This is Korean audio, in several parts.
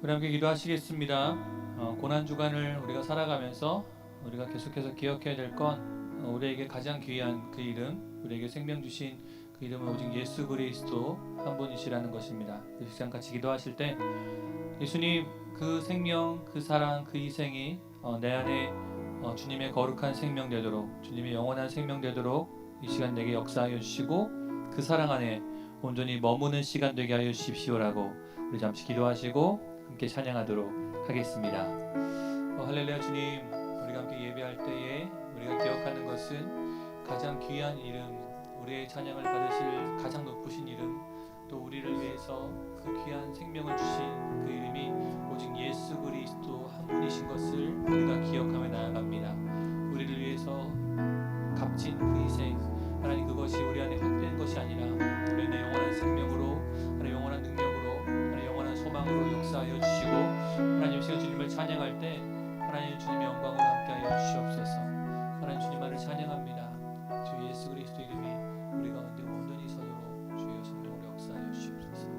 우리 함께 기도하시겠습니다. 고난 주간을 우리가 살아가면서 우리가 계속해서 기억해야 될 건 우리에게 가장 귀한 그 이름, 우리에게 생명 주신 그 이름은 오직 예수 그리스도 한 분이시라는 것입니다. 이 시간 같이 기도하실 때 예수님 그 생명, 그 사랑, 그 희생이 내 안에 주님의 거룩한 생명 되도록, 주님의 영원한 생명 되도록 이 시간 내게 역사하여 주시고 그 사랑 안에 온전히 머무는 시간 되게 하여 주십시오라고 우리 잠시 기도하시고 함께 찬양하도록 하겠습니다. 할렐루야. 주님, 우리가 함께 예배할 때에 우리가 기억하는 것은 가장 귀한 이름, 우리의 찬양을 받으실 가장 높으신 이름, 또 우리를 위해서 그 귀한 생명을 주신 그 이름이 오직 예수 그리스도 한 분이신 것을 우리가 기억하며 나아갑니다. 우리를 위해서 값진 그 희생, 하나님, 그것이 우리 안에 헛된 것이 아니라 우리 안에 영원한 생명으로, 하나님 영원한 능력으로, 하나님 영원한 소망으로 역사하여 주시고, 하나님 시간 주님을 찬양할 때 하나님 주님의 영광으로 함께하여 주시옵소서. 하나님 주님만을 찬양합니다. 주 예수 그리스도 이름이 우리 가운데 온전히 서도록 주의 성령으로 역사하여 주시옵소서.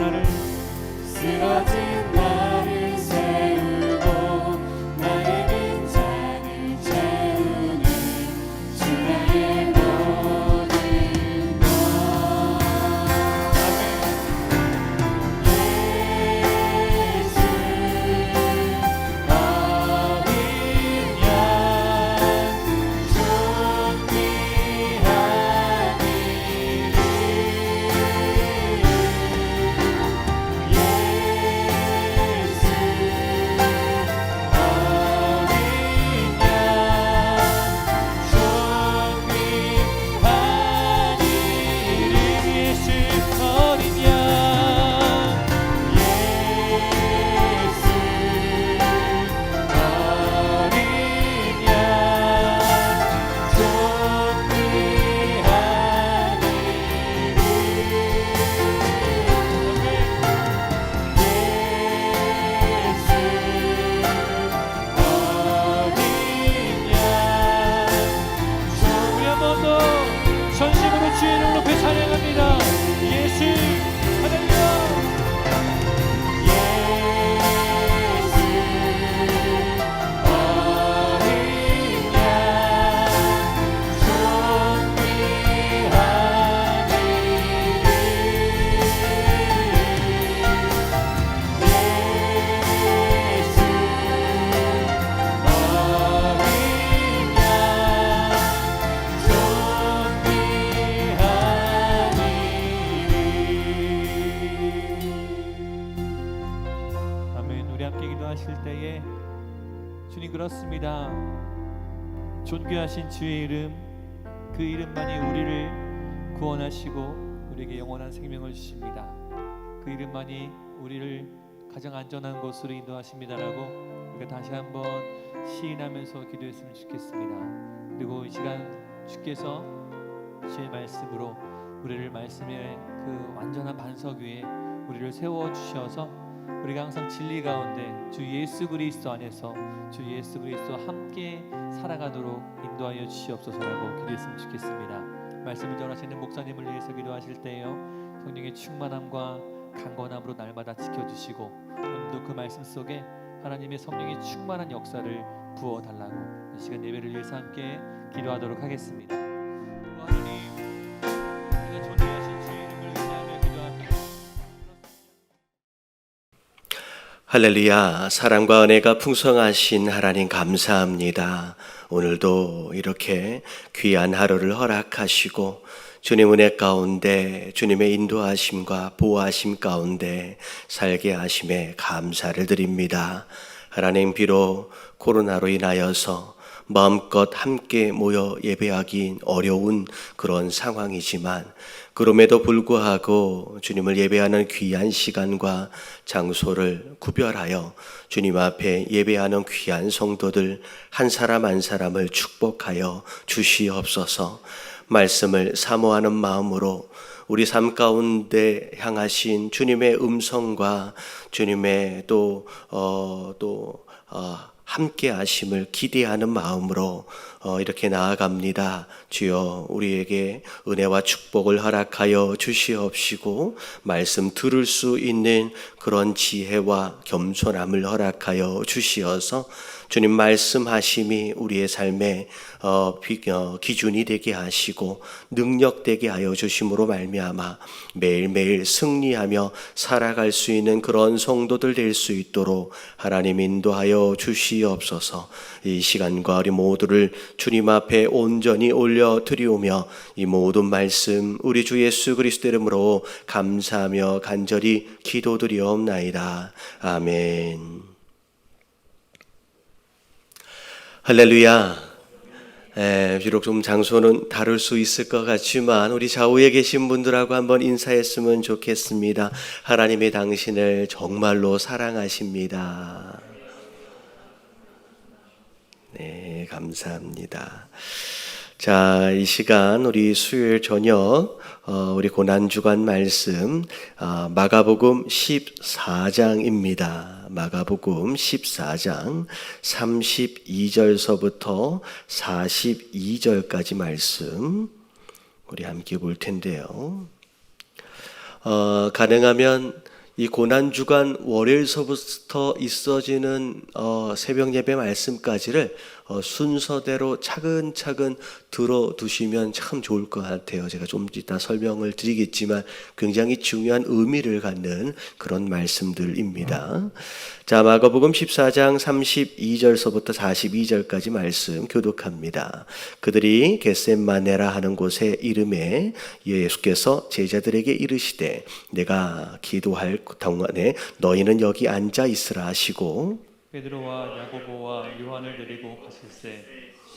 나를 쓰러진 나를 세우고 나의 빈 잔을 채우는 주 나의 모든 것. 예수 어린 양 존귀한 이름. 전심으로 주의 이름을 높여 찬양합니다. 예수 할렐루야. 예수 어린 양 존귀한 이름. 예수 어린 양 아멘. 우리 함께 기도하실 때에 주님 그렇습니다. 존귀하신 주의 이름, 그 이름만이 우리를 구원하시고 우리에게 영원한 생명을 주십니다. 그 이름만이 우리를 가장 안전한 곳으로 인도하십니다라고 우리가 다시 한번 시인하면서 기도했으면 좋겠습니다. 그리고 이 시간 주께서 주의 말씀으로 우리를 말씀의 그 완전한 반석 위에 우리를 세워 주셔서 우리가 항상 진리 가운데 주 예수 그리스도 안에서 주 예수 그리스도와 함께 살아가도록 인도하여 주시옵소서라고 기도했으면 좋겠습니다. 말씀을 전하시는 목사님을 위해서 기도하실 때에요, 성령의 충만함과 강건함으로 날마다 지켜주시고 오늘도 그 말씀 속에 하나님의 성령의 충만한 역사를 부어달라고 이 시간 예배를 위해서 함께 기도하도록 하겠습니다. 하나님, 우리가 존귀하신 주의 이름을 의지하며 기도합니다. 할렐루야. 사랑과 은혜가 풍성하신 하나님 감사합니다. 오늘도 이렇게 귀한 하루를 허락하시고 주님 은혜 가운데 주님의 인도하심과 보호하심 가운데 살게 하심에 감사를 드립니다. 하나님, 비록 코로나로 인하여서 마음껏 함께 모여 예배하기 어려운 그런 상황이지만 그럼에도 불구하고 주님을 예배하는 귀한 시간과 장소를 구별하여 주님 앞에 예배하는 귀한 성도들 한 사람 한 사람을 축복하여 주시옵소서. 말씀을 사모하는 마음으로 우리 삶 가운데 향하신 주님의 음성과 주님의 함께 하심을 기대하는 마음으로 이렇게 나아갑니다. 주여, 우리에게 은혜와 축복을 허락하여 주시옵시고 말씀 들을 수 있는 그런 지혜와 겸손함을 허락하여 주시어서 주님 말씀하심이 우리의 삶의 기준이 되게 하시고 능력되게 하여 주심으로 말미암아 매일매일 승리하며 살아갈 수 있는 그런 성도들 될 수 있도록 하나님 인도하여 주시옵소서. 이 시간과 우리 모두를 주님 앞에 온전히 올려드리오며 이 모든 말씀 우리 주 예수 그리스도 이름으로 감사하며 간절히 기도드리옵나이다. 아멘. 할렐루야. 비록 좀 장소는 다를 수 있을 것 같지만 우리 좌우에 계신 분들하고 한번 인사했으면 좋겠습니다. 하나님이 당신을 정말로 사랑하십니다. 네, 감사합니다. 자, 이 시간 우리 수요일 저녁 우리 고난주간 말씀 마가복음 14장입니다. 마가복음 14장 32절서부터 42절까지 말씀 우리 함께 볼 텐데요. 가능하면 이 고난주간 월요일서부터 있어지는 새벽 예배 말씀까지를 순서대로 차근차근 들어두시면 참 좋을 것 같아요. 제가 좀 이따 설명을 드리겠지만 굉장히 중요한 의미를 갖는 그런 말씀들입니다. 자, 마가복음 14장 32절서부터 42절까지 말씀 교독합니다. 그들이 겟셋마네라 하는 곳에 이름에 예수께서 제자들에게 이르시되 내가 기도할 동안에 너희는 여기 앉아 있으라 하시고 베드로와 야고보와 요한을 데리고 가실새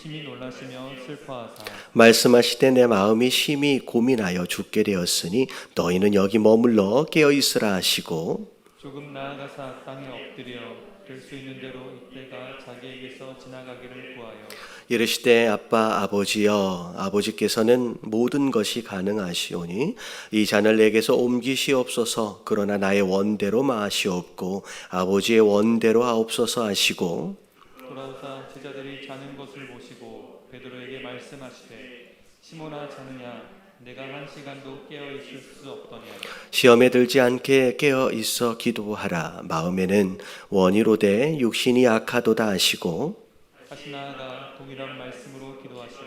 심히 놀라시며 슬퍼하사 말씀하시되 내 마음이 심히 고민하여 죽게 되었으니 너희는 여기 머물러 깨어 있으라 하시고 조금 나아가사 땅에 엎드려 될 수 있는 대로 이때가 자기에게서 지나가기를 구하여 이르시되 아빠 아버지여 아버지께서는 모든 것이 가능하시오니 이 잔을 내게서 옮기시옵소서. 그러나 나의 원대로 마시옵고 아버지의 원대로 하옵소서 하시고 돌아오사 제자들이 자는 것을 보시고 베드로에게 말씀하시되 시몬아 자느냐 내가 한 시간도 깨어 있을 수 없더냐 시험에 들지 않게 깨어 있어 기도하라. 마음에는 원이로되 육신이 약하도다 하시고 다시 나아가 동일한 말씀으로 기도하시고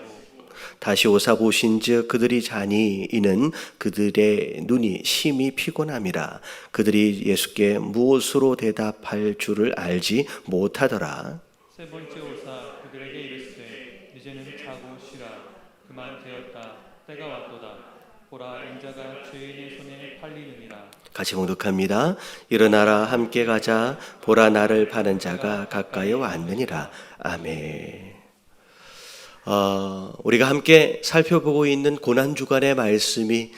다시 오사 보신즉 그들이 자니 이는 그들의 눈이 심히 피곤함이라. 그들이 예수께 무엇으로 대답할 줄을 알지 못하더라. 세 번째 오사 그들에게 이르시되 이제는 자고 쉬라 그만 되었다 때가 왔도다 보라 인자가 죄인의 손에 팔리느니라. 같이 봉독합니다. 일어나라 함께 가자. 보라 나를 파는 자가 가까이 왔느니라. 아멘. 우리가 함께 살펴보고 있는 고난주간의 말씀이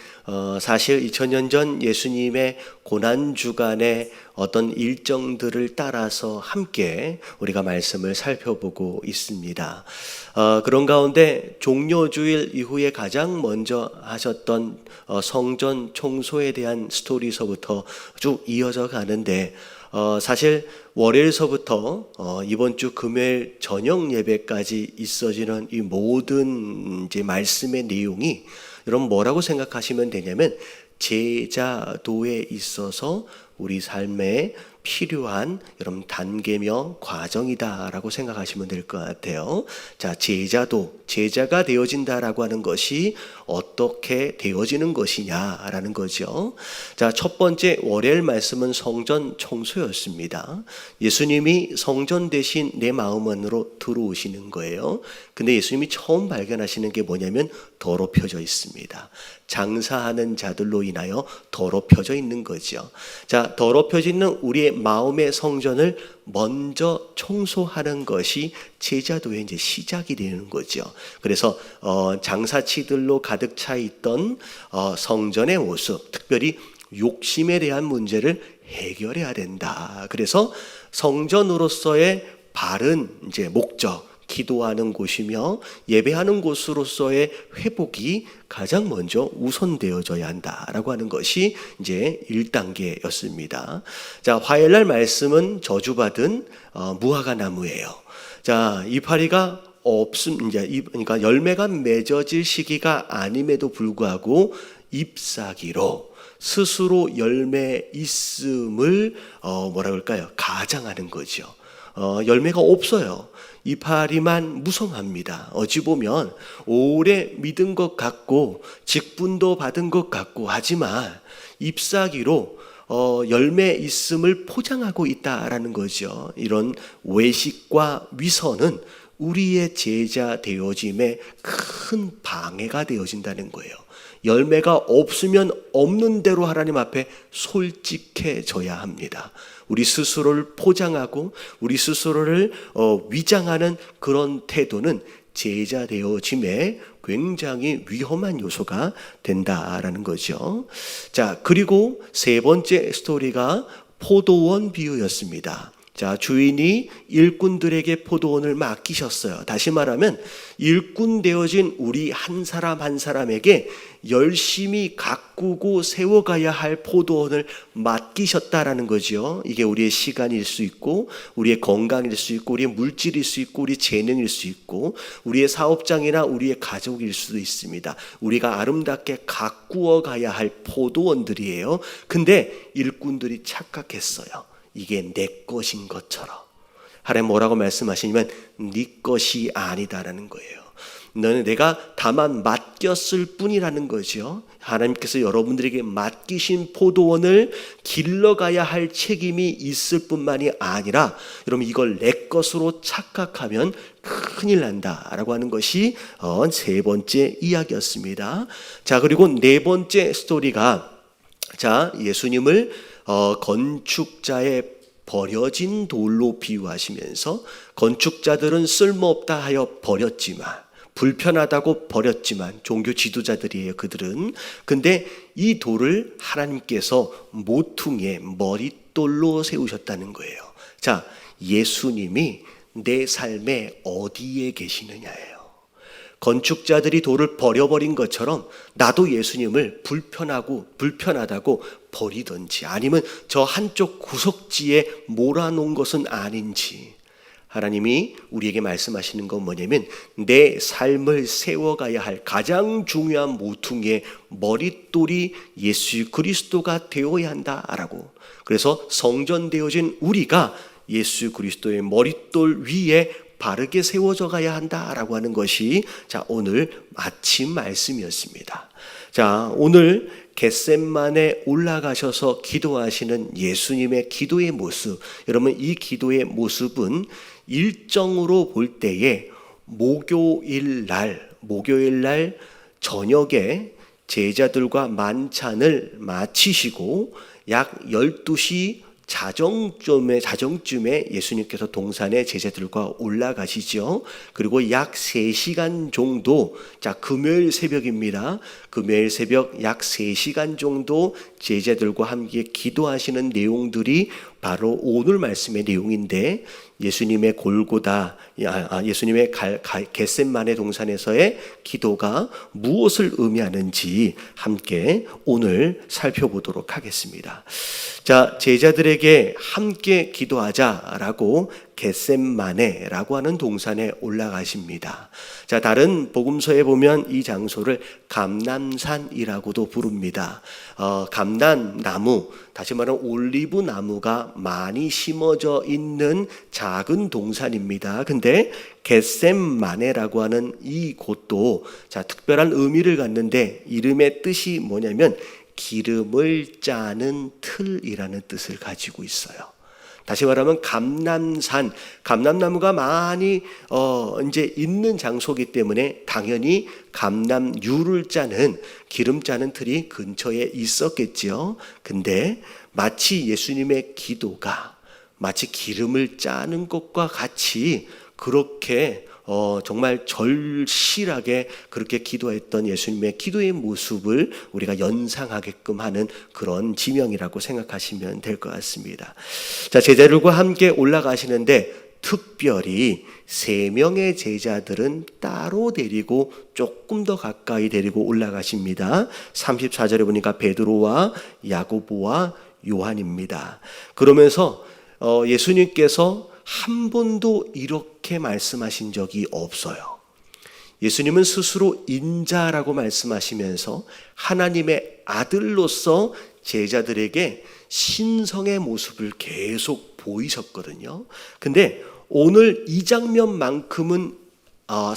사실 2000년 전 예수님의 고난주간의 어떤 일정들을 따라서 함께 우리가 말씀을 살펴보고 있습니다. 그런 가운데 종료주일 이후에 가장 먼저 하셨던 성전 청소에 대한 스토리서부터 쭉 이어져 가는데 사실 월요일서부터 이번 주 금요일 저녁 예배까지 있어지는 이 모든 이제 말씀의 내용이 여러분 뭐라고 생각하시면 되냐면 제자도에 있어서 우리 삶에 필요한 여러분 단계며 과정이다라고 생각하시면 될 것 같아요. 자, 제자가 되어진다라고 하는 것이 어떻게 되어지는 것이냐라는 거죠. 자, 첫 번째 월요일 말씀은 성전 청소였습니다. 예수님이 성전 대신 내 마음 안으로 들어오시는 거예요. 근데 예수님이 처음 발견하시는 게 뭐냐면 더럽혀져 있습니다. 장사하는 자들로 인하여 더럽혀져 있는 거죠. 자, 더럽혀져 있는 우리의 마음의 성전을 먼저 청소하는 것이 제자도의 이제 시작이 되는 거죠. 그래서 장사치들로 가득 차 있던 성전의 모습, 특별히 욕심에 대한 문제를 해결해야 된다. 그래서 성전으로서의 바른 이제 목적, 기도하는 곳이며 예배하는 곳으로서의 회복이 가장 먼저 우선되어져야 한다라고 하는 것이 이제 1단계였습니다. 자, 화요일날 말씀은 저주받은 무화과 나무예요. 자, 이파리가 그러니까 열매가 맺어질 시기가 아님에도 불구하고 잎사귀로 스스로 열매 있음을 뭐라 그럴까요? 가장하는 거죠. 열매가 없어요. 이파리만 무성합니다. 어찌 보면 오래 믿은 것 같고 직분도 받은 것 같고 하지만 잎사귀로 열매 있음을 포장하고 있다라는 거죠. 이런 외식과 위선은 우리의 제자 되어짐에 큰 방해가 되어진다는 거예요. 열매가 없으면 없는 대로 하나님 앞에 솔직해져야 합니다. 우리 스스로를 포장하고 우리 스스로를 위장하는 그런 태도는 제자 되어짐에 굉장히 위험한 요소가 된다라는 거죠. 자, 그리고 세 번째 스토리가 포도원 비유였습니다. 자, 주인이 일꾼들에게 포도원을 맡기셨어요. 다시 말하면 일꾼 되어진 우리 한 사람 한 사람에게 열심히 가꾸고 세워가야 할 포도원을 맡기셨다라는 거죠. 이게 우리의 시간일 수 있고 우리의 건강일 수 있고 우리의 물질일 수 있고 우리의 재능일 수 있고 우리의 사업장이나 우리의 가족일 수도 있습니다. 우리가 아름답게 가꾸어 가야 할 포도원들이에요. 근데 일꾼들이 착각했어요. 이게 내 것인 것처럼. 하나님 뭐라고 말씀하시냐면 네 것이 아니다라는 거예요. 너는 내가 다만 맡겼을 뿐이라는 거죠. 하나님께서 여러분들에게 맡기신 포도원을 길러가야 할 책임이 있을 뿐만이 아니라 여러분 이걸 내 것으로 착각하면 큰일 난다라고 하는 것이 세 번째 이야기였습니다. 자, 그리고 네 번째 스토리가 자, 예수님을 건축자의 버려진 돌로 비유하시면서 건축자들은 쓸모없다 하여 버렸지만 불편하다고 버렸지만 종교 지도자들이에요. 그들은. 근데 이 돌을 하나님께서 모퉁이의 머릿돌로 세우셨다는 거예요. 자, 예수님이 내 삶에 어디에 계시느냐예요. 건축자들이 돌을 버려버린 것처럼 나도 예수님을 불편하다고 버리든지 아니면 저 한쪽 구석지에 몰아놓은 것은 아닌지 하나님이 우리에게 말씀하시는 건 뭐냐면 내 삶을 세워가야 할 가장 중요한 모퉁이의 머릿돌이 예수 그리스도가 되어야 한다라고. 그래서 성전되어진 우리가 예수 그리스도의 머릿돌 위에 바르게 세워져 가야 한다라고 하는 것이 자, 오늘 아침 말씀이었습니다. 자, 오늘 겟셋만에 올라가셔서 기도하시는 예수님의 기도의 모습. 여러분 이 기도의 모습은 일정으로 볼 때에 목요일 날 저녁에 제자들과 만찬을 마치시고 약 12시 자정쯤에 예수님께서 동산에 제자들과 올라가시죠. 그리고 약 3시간 정도, 자, 금요일 새벽입니다. 금요일 새벽 약 3시간 정도 제자들과 함께 기도하시는 내용들이 바로 오늘 말씀의 내용인데 예수님의 예수님의 겟셋마네 동산에서의 기도가 무엇을 의미하는지 함께 오늘 살펴보도록 하겠습니다. 자, 제자들에게 함께 기도하자라고 겟셋마네라고 하는 동산에 올라가십니다. 자, 다른 복음서에 보면 이 장소를 감람산이라고도 부릅니다. 감람나무, 다시 말하면 올리브 나무가 많이 심어져 있는 작은 동산입니다. 근데 겟셋마네라고 하는 이 곳도 자, 특별한 의미를 갖는데 이름의 뜻이 뭐냐면 기름을 짜는 틀이라는 뜻을 가지고 있어요. 다시 말하면 감람나무가 많이 이제 있는 장소이기 때문에 당연히 감람유를 짜는 기름 짜는 틀이 근처에 있었겠죠. 근데 마치 예수님의 기도가 마치 기름을 짜는 것과 같이 그렇게 정말 절실하게 그렇게 기도했던 예수님의 기도의 모습을 우리가 연상하게끔 하는 그런 지명이라고 생각하시면 될 것 같습니다. 자, 제자들과 함께 올라가시는데 특별히 3명의 제자들은 따로 데리고 조금 더 가까이 데리고 올라가십니다. 34절에 보니까 베드로와 야고보와 요한입니다. 그러면서 예수님께서 한 번도 이렇게 말씀하신 적이 없어요. 예수님은 스스로 인자라고 말씀하시면서 하나님의 아들로서 제자들에게 신성의 모습을 계속 보이셨거든요. 근데 오늘 이 장면만큼은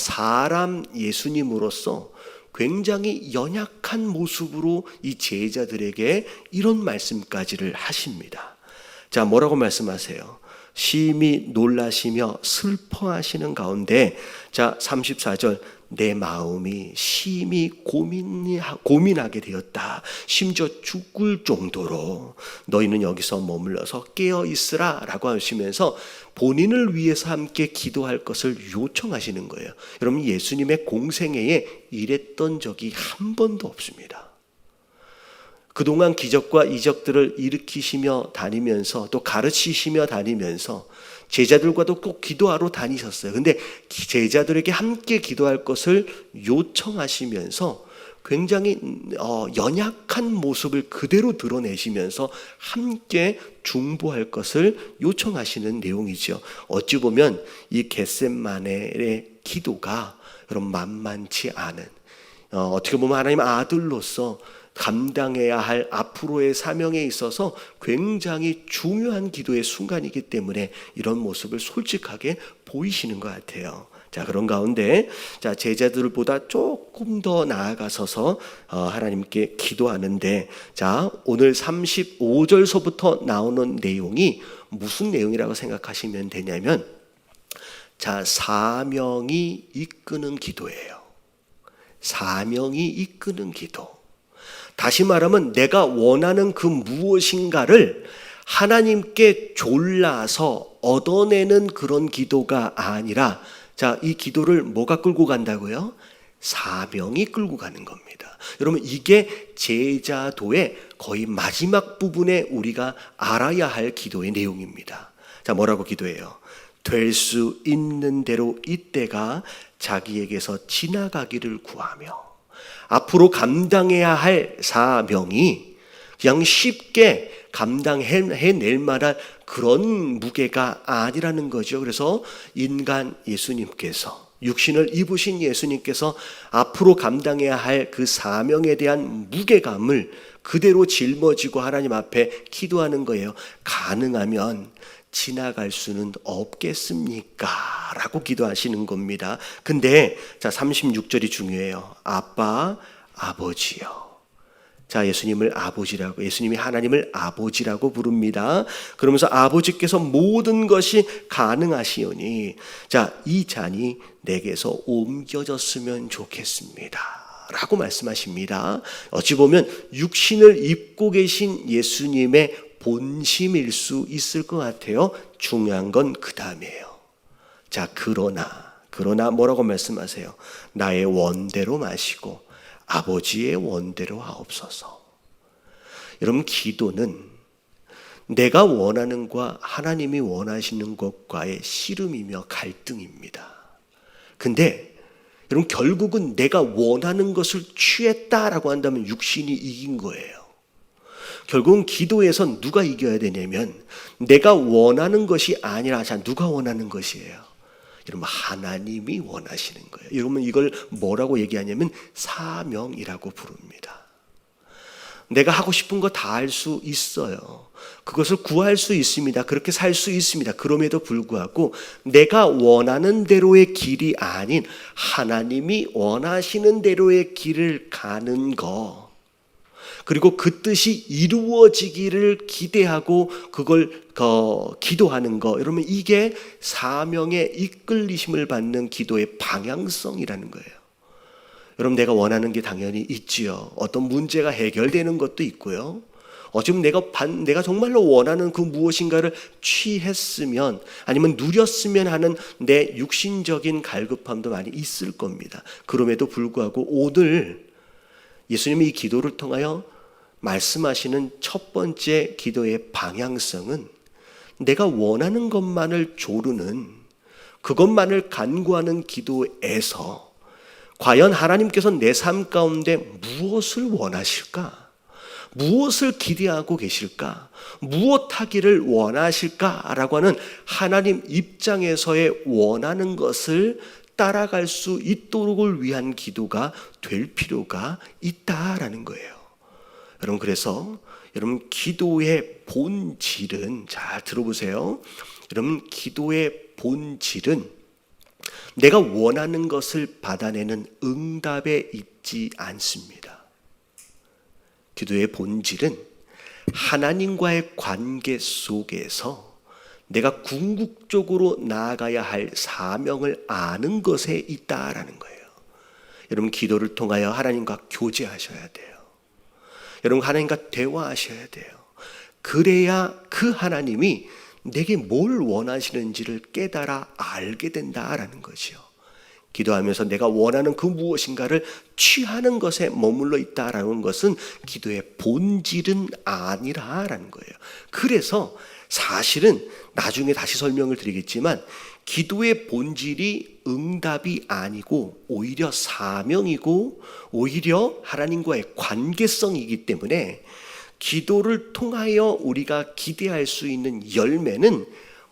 사람 예수님으로서 굉장히 연약한 모습으로 이 제자들에게 이런 말씀까지를 하십니다. 자, 뭐라고 말씀하세요? 심히 놀라시며 슬퍼하시는 가운데 자, 34절 내 마음이 심히 고민하게 되었다. 심지어 죽을 정도로 너희는 여기서 머물러서 깨어 있으라 라고 하시면서 본인을 위해서 함께 기도할 것을 요청하시는 거예요. 여러분 예수님의 공생애에 이랬던 적이 한 번도 없습니다. 그동안 기적과 이적들을 일으키시며 다니면서 또 가르치시며 다니면서 제자들과도 꼭 기도하러 다니셨어요. 근데 제자들에게 함께 기도할 것을 요청하시면서 굉장히 연약한 모습을 그대로 드러내시면서 함께 중보할 것을 요청하시는 내용이죠. 어찌 보면 이 겟세마네의 기도가 여러분 만만치 않은, 어떻게 보면 하나님 아들로서 감당해야 할 앞으로의 사명에 있어서 굉장히 중요한 기도의 순간이기 때문에 이런 모습을 솔직하게 보이시는 것 같아요. 자, 그런 가운데 자, 제자들보다 조금 더 나아가서서 하나님께 기도하는데, 자, 오늘 35절서부터 나오는 내용이 무슨 내용이라고 생각하시면 되냐면, 자, 사명이 이끄는 기도예요. 사명이 이끄는 기도. 다시 말하면 내가 원하는 그 무엇인가를 하나님께 졸라서 얻어내는 그런 기도가 아니라, 자, 이 기도를 뭐가 끌고 간다고요? 사명이 끌고 가는 겁니다. 여러분, 이게 제자도의 거의 마지막 부분에 우리가 알아야 할 기도의 내용입니다. 자, 뭐라고 기도해요? 될 수 있는 대로 이때가 자기에게서 지나가기를 구하며, 앞으로 감당해야 할 사명이 그냥 쉽게 감당해낼 만한 그런 무게가 아니라는 거죠. 그래서 인간 예수님께서, 육신을 입으신 예수님께서 앞으로 감당해야 할 그 사명에 대한 무게감을 그대로 짊어지고 하나님 앞에 기도하는 거예요. 가능하면 지나갈 수는 없겠습니까? 라고 기도하시는 겁니다. 근데 자, 36절이 중요해요. 아빠, 아버지요. 자, 예수님을 아버지라고, 예수님이 하나님을 아버지라고 부릅니다. 그러면서 아버지께서 모든 것이 가능하시오니, 자, 이 잔이 내게서 옮겨졌으면 좋겠습니다 라고 말씀하십니다. 어찌 보면 육신을 입고 계신 예수님의 본심일 수 있을 것 같아요. 중요한 건 그 다음이에요. 자, 그러나 뭐라고 말씀하세요? 나의 원대로 마시고 아버지의 원대로 하옵소서. 여러분, 기도는 내가 원하는 것과 하나님이 원하시는 것과의 씨름이며 갈등입니다. 근데 여러분, 결국은 내가 원하는 것을 취했다라고 한다면 육신이 이긴 거예요. 결국은 기도에선 누가 이겨야 되냐면, 내가 원하는 것이 아니라, 자, 누가 원하는 것이에요? 여러분, 하나님이 원하시는 거예요. 여러분, 이걸 뭐라고 얘기하냐면 사명이라고 부릅니다. 내가 하고 싶은 거 다 할 수 있어요. 그것을 구할 수 있습니다. 그렇게 살 수 있습니다. 그럼에도 불구하고 내가 원하는 대로의 길이 아닌 하나님이 원하시는 대로의 길을 가는 거, 그리고 그 뜻이 이루어지기를 기대하고 그걸 기도하는 거, 여러분, 이게 사명에 이끌리심을 받는 기도의 방향성이라는 거예요. 여러분, 내가 원하는 게 당연히 있지요. 어떤 문제가 해결되는 것도 있고요. 어쩌면 내가 정말로 원하는 그 무엇인가를 취했으면, 아니면 누렸으면 하는 내 육신적인 갈급함도 많이 있을 겁니다. 그럼에도 불구하고 오늘 예수님이 이 기도를 통하여 말씀하시는 첫 번째 기도의 방향성은, 내가 원하는 것만을 조르는, 그것만을 간구하는 기도에서 과연 하나님께서 내 삶 가운데 무엇을 원하실까? 무엇을 기대하고 계실까? 무엇 하기를 원하실까라고 하는 하나님 입장에서의 원하는 것을 따라갈 수 있도록을 위한 기도가 될 필요가 있다라는 거예요. 여러분, 그래서 여러분, 기도의 본질은, 잘 들어보세요. 여러분, 기도의 본질은 내가 원하는 것을 받아내는 응답에 있지 않습니다. 기도의 본질은 하나님과의 관계 속에서 내가 궁극적으로 나아가야 할 사명을 아는 것에 있다라는 거예요. 여러분, 기도를 통하여 하나님과 교제하셔야 돼요. 여러분, 하나님과 대화하셔야 돼요. 그래야 그 하나님이 내게 뭘 원하시는지를 깨달아 알게 된다라는 거죠. 기도하면서 내가 원하는 그 무엇인가를 취하는 것에 머물러 있다라는 것은 기도의 본질은 아니라라는 거예요. 그래서 사실은 나중에 다시 설명을 드리겠지만 기도의 본질이 응답이 아니고 오히려 사명이고 오히려 하나님과의 관계성이기 때문에 기도를 통하여 우리가 기대할 수 있는 열매는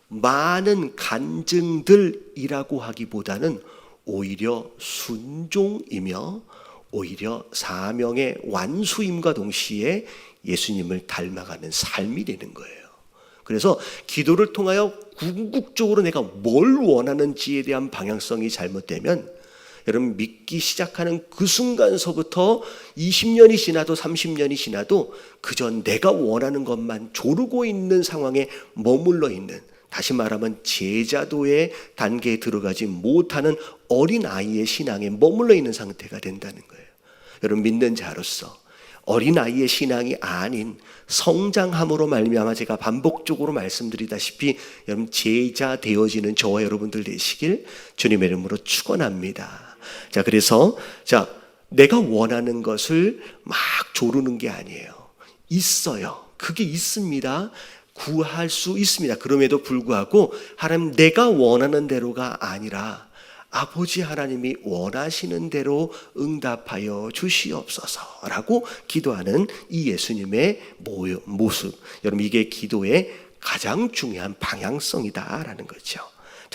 많은 간증들이라고 하기보다는 오히려 순종이며 오히려 사명의 완수임과 동시에 예수님을 닮아가는 삶이 되는 거예요. 그래서 기도를 통하여 궁극적으로 내가 뭘 원하는지에 대한 방향성이 잘못되면 여러분 믿기 시작하는 그 순간서부터 20년이 지나도 30년이 지나도 그저 내가 원하는 것만 조르고 있는 상황에 머물러 있는, 다시 말하면 제자도의 단계에 들어가지 못하는 어린아이의 신앙에 머물러 있는 상태가 된다는 거예요. 여러분 믿는 자로서 어린아이의 신앙이 아닌 성장함으로 말미암아 제가 반복적으로 말씀드리다시피 여러분 제자 되어지는 저와 여러분들 되시길 주님의 이름으로 축원합니다. 자, 그래서 내가 원하는 것을 막 조르는 게 아니에요. 있어요. 그게 있습니다. 구할 수 있습니다. 그럼에도 불구하고 하나님 내가 원하는 대로가 아니라 아버지 하나님이 원하시는 대로 응답하여 주시옵소서라고 기도하는 이 예수님의 모습, 여러분 이게 기도의 가장 중요한 방향성이다라는 거죠.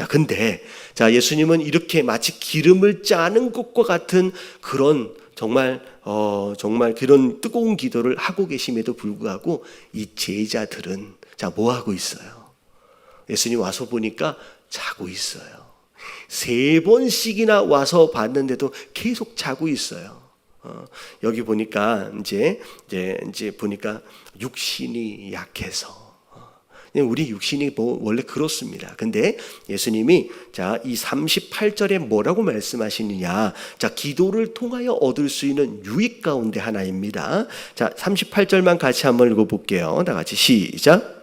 근데 예수님은 이렇게 마치 기름을 짜는 것과 같은 그런 정말 그런 뜨거운 기도를 하고 계심에도 불구하고 이 제자들은 뭐 하고 있어요? 예수님 와서 보니까 자고 있어요. 3번씩이나 와서 봤는데도 계속 자고 있어요. 여기 보니까 이제 보니까 육신이 약해서, 우리 육신이 원래 그렇습니다. 근데 예수님이 이 38절에 뭐라고 말씀하시느냐? 기도를 통하여 얻을 수 있는 유익 가운데 하나입니다. 38절만 같이 한번 읽어볼게요. 다 같이 시작.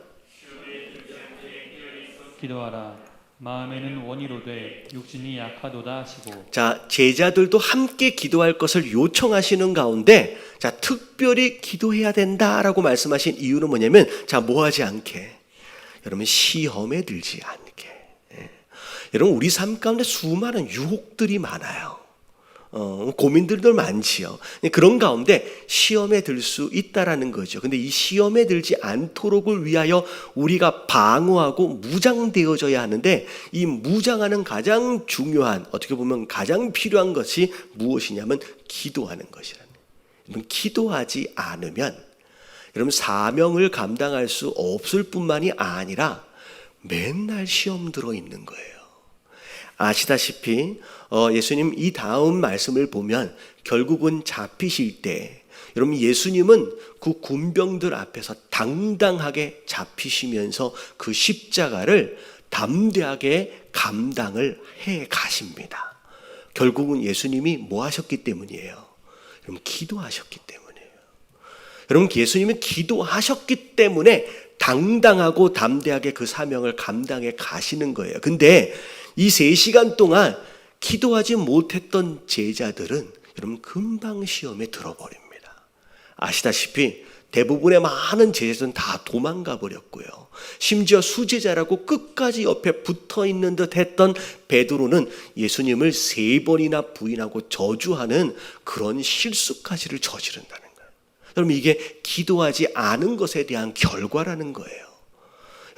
기도하라. 마음에는 원이로되 육신이 약하도다 하시고. 제자들도 함께 기도할 것을 요청하시는 가운데 특별히 기도해야 된다라고 말씀하신 이유는 뭐냐면 뭐 하지 않게, 여러분 시험에 들지 않게. 여러분 우리 삶 가운데 수많은 유혹들이 많아요. 고민들도 많지요. 그런 가운데 시험에 들 수 있다라는 거죠. 근데 이 시험에 들지 않도록을 위하여 우리가 방어하고 무장되어져야 하는데, 이 무장하는 가장 중요한, 어떻게 보면 가장 필요한 것이 무엇이냐면 기도하는 것이라는 거예요. 기도하지 않으면 여러분 사명을 감당할 수 없을 뿐만이 아니라 맨날 시험 들어 있는 거예요. 아시다시피 예수님 이 다음 말씀을 보면 결국은 잡히실 때 여러분 예수님은 그 군병들 앞에서 당당하게 잡히시면서 그 십자가를 담대하게 감당을 해 가십니다. 결국은 예수님이 뭐 하셨기 때문이에요? 여러분 기도하셨기 때문이에요. 여러분 예수님은 기도하셨기 때문에 당당하고 담대하게 그 사명을 감당해 가시는 거예요. 근데 이 3시간 동안 기도하지 못했던 제자들은 여러분 금방 시험에 들어버립니다. 아시다시피 대부분의 많은 제자들은 다 도망가 버렸고요. 심지어 수제자라고 끝까지 옆에 붙어있는 듯 했던 베드로는 예수님을 3번이나 부인하고 저주하는 그런 실수까지를 저지른다는 거예요. 여러분 이게 기도하지 않은 것에 대한 결과라는 거예요.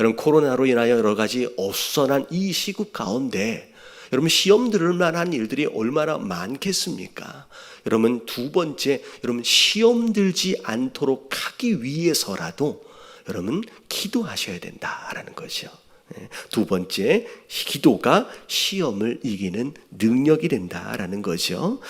여러분 코로나로 인하여 여러 가지 어수선한 이 시국 가운데 여러분 시험 들을 만한 일들이 얼마나 많겠습니까? 여러분 두 번째, 여러분 시험 들지 않도록 하기 위해서라도 여러분 기도하셔야 된다라는 거죠. 두 번째, 기도가 시험을 이기는 능력이 된다라는 거죠.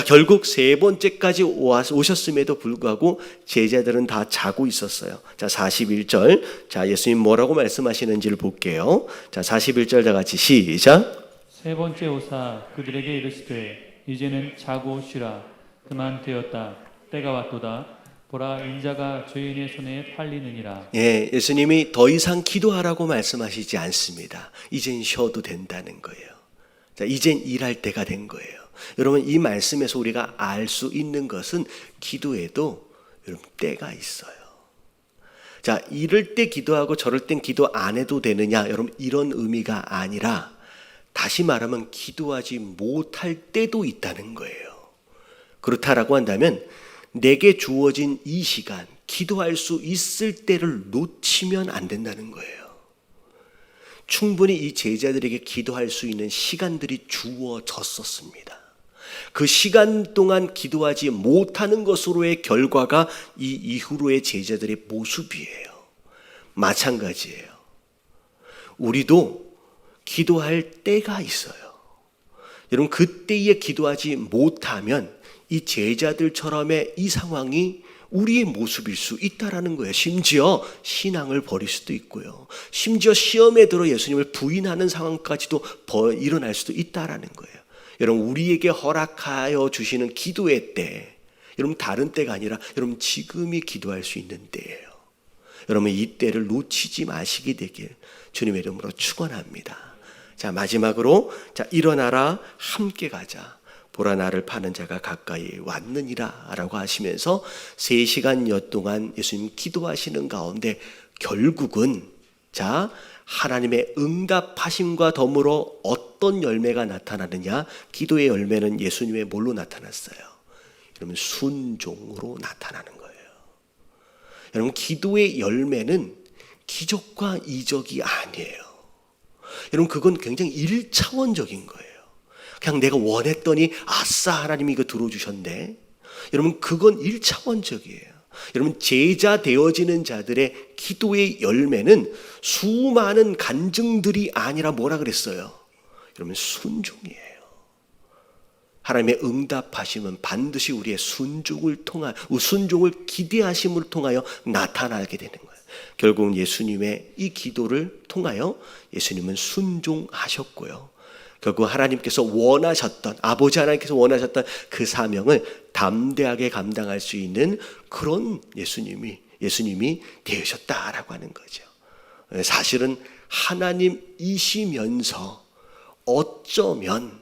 결국 3번째까지 오셨음에도 불구하고 제자들은 다 자고 있었어요. 41절, 예수님 뭐라고 말씀하시는지를 볼게요. 41절 다 같이 시작. 3번째 오사 그들에게 이르시되 이제는 자고 쉬라. 그만 되었다. 때가 왔도다. 보라 인자가 죄인의 손에 팔리느니라. 예수님이 더 이상 기도하라고 말씀하시지 않습니다. 이젠 쉬어도 된다는 거예요. 자, 이젠 일할 때가 된 거예요. 여러분, 이 말씀에서 우리가 알 수 있는 것은 기도에도 여러분 때가 있어요. 자, 이럴 때 기도하고 저럴 땐 기도 안 해도 되느냐, 여러분 이런 의미가 아니라 다시 말하면 기도하지 못할 때도 있다는 거예요. 그렇다라고 한다면 내게 주어진 이 시간, 기도할 수 있을 때를 놓치면 안 된다는 거예요. 충분히 이 제자들에게 기도할 수 있는 시간들이 주어졌었습니다. 그 시간 동안 기도하지 못하는 것으로의 결과가 이 이후로의 제자들의 모습이에요. 마찬가지예요. 우리도 기도할 때가 있어요. 여러분, 그때에 기도하지 못하면 이 제자들처럼의 이 상황이 우리의 모습일 수 있다라는 거예요. 심지어 신앙을 버릴 수도 있고요. 심지어 시험에 들어 예수님을 부인하는 상황까지도 일어날 수도 있다라는 거예요. 여러분, 우리에게 허락하여 주시는 기도의 때, 여러분 다른 때가 아니라 여러분 지금이 기도할 수 있는 때예요. 여러분, 이 때를 놓치지 마시게 되길 주님의 이름으로 축원합니다. 자, 마지막으로, 자, 일어나라 함께 가자. 보라, 나를 파는 자가 가까이 왔느니라 라고 하시면서 3시간여 동안 예수님 기도하시는 가운데 결국은, 자, 하나님의 응답하심과 더불어 어떤 열매가 나타나느냐? 기도의 열매는 예수님의 뭘로 나타났어요? 여러분, 순종으로 나타나는 거예요. 여러분, 기도의 열매는 기적과 이적이 아니에요. 여러분, 그건 굉장히 1차원적인 거예요. 그냥 내가 원했더니 아싸 하나님이 이거 들어주셨네. 여러분, 그건 1차원적이에요. 여러분, 제자 되어지는 자들의 기도의 열매는 수많은 간증들이 아니라 뭐라 그랬어요? 여러분, 순종이에요. 하나님의 응답하심은 반드시 우리의 순종을 기대하심을 통하여 나타나게 되는 거예요. 결국은 예수님의 이 기도를 통하여 예수님은 순종하셨고요. 결국 하나님께서 원하셨던, 아버지 하나님께서 원하셨던 그 사명을 담대하게 감당할 수 있는 그런 예수님이 되셨다라고 하는 거죠. 사실은 하나님이시면서 어쩌면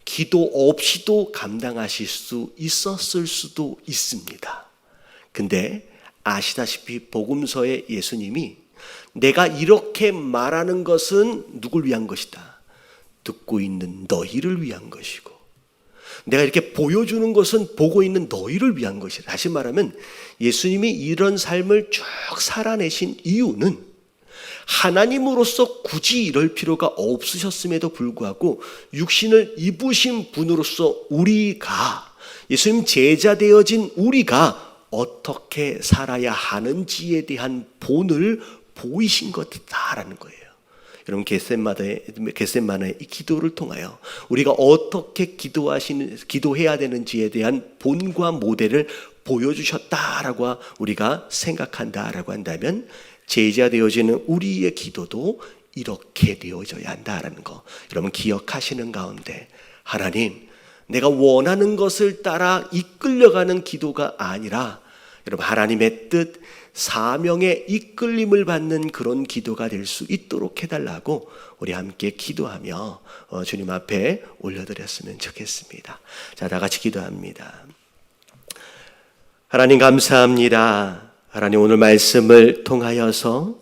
기도 없이도 감당하실 수 있었을 수도 있습니다. 근데 아시다시피 복음서의 예수님이 내가 이렇게 말하는 것은 누굴 위한 것이다? 듣고 있는 너희를 위한 것이고, 내가 이렇게 보여주는 것은 보고 있는 너희를 위한 것이다. 다시 말하면 예수님이 이런 삶을 쭉 살아내신 이유는 하나님으로서 굳이 이럴 필요가 없으셨음에도 불구하고 육신을 입으신 분으로서 우리가, 예수님 제자 되어진 우리가 어떻게 살아야 하는지에 대한 본을 보이신 것이다라는 거예요. 여러분, 겟세마네의 이 기도를 통하여 우리가 어떻게 기도해야 되는지에 대한 본과 모델을 보여주셨다라고 우리가 생각한다라고 한다면, 제자 되어지는 우리의 기도도 이렇게 되어져야 한다라는 거 여러분 기억하시는 가운데, 하나님, 내가 원하는 것을 따라 이끌려가는 기도가 아니라 여러분 하나님의 뜻, 사명의 이끌림을 받는 그런 기도가 될 수 있도록 해달라고 우리 함께 기도하며 주님 앞에 올려드렸으면 좋겠습니다. 자, 다 같이 기도합니다. 하나님 감사합니다. 하나님, 오늘 말씀을 통하여서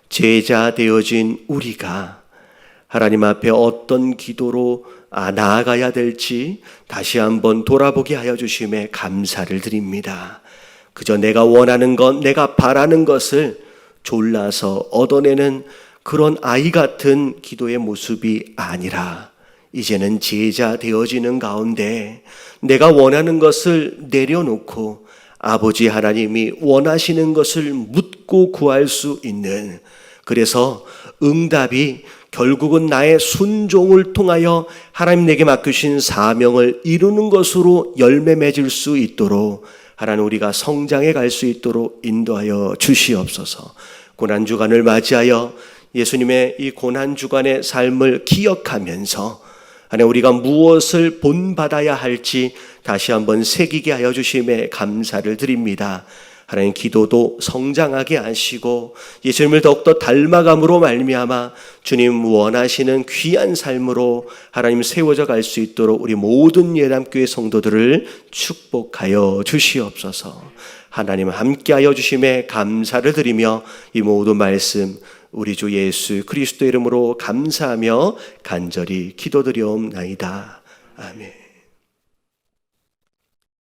제자 되어진 우리가 하나님 앞에 어떤 기도로 나아가야 될지 다시 한번 돌아보게 하여 주심에 감사를 드립니다. 그저 내가 원하는 것, 내가 바라는 것을 졸라서 얻어내는 그런 아이 같은 기도의 모습이 아니라, 이제는 제자 되어지는 가운데 내가 원하는 것을 내려놓고 아버지 하나님이 원하시는 것을 묻고 구할 수 있는, 그래서 응답이 결국은 나의 순종을 통하여 하나님 내게 맡기신 사명을 이루는 것으로 열매 맺을 수 있도록 하나님, 우리가 성장해 갈 수 있도록 인도하여 주시옵소서. 고난주간을 맞이하여 예수님의 이 고난주간의 삶을 기억하면서 하나님, 우리가 무엇을 본받아야 할지 다시 한번 새기게 하여 주심에 감사를 드립니다. 하나님 기도도 성장하게 하시고 예수님을 더욱더 닮아감으로 말미암아 주님 원하시는 귀한 삶으로 하나님 세워져 갈 수 있도록 우리 모든 예담교회 성도들을 축복하여 주시옵소서. 하나님 함께하여 주심에 감사를 드리며 이 모든 말씀 우리 주 예수 그리스도 이름으로 감사하며 간절히 기도드리옵나이다. 아멘.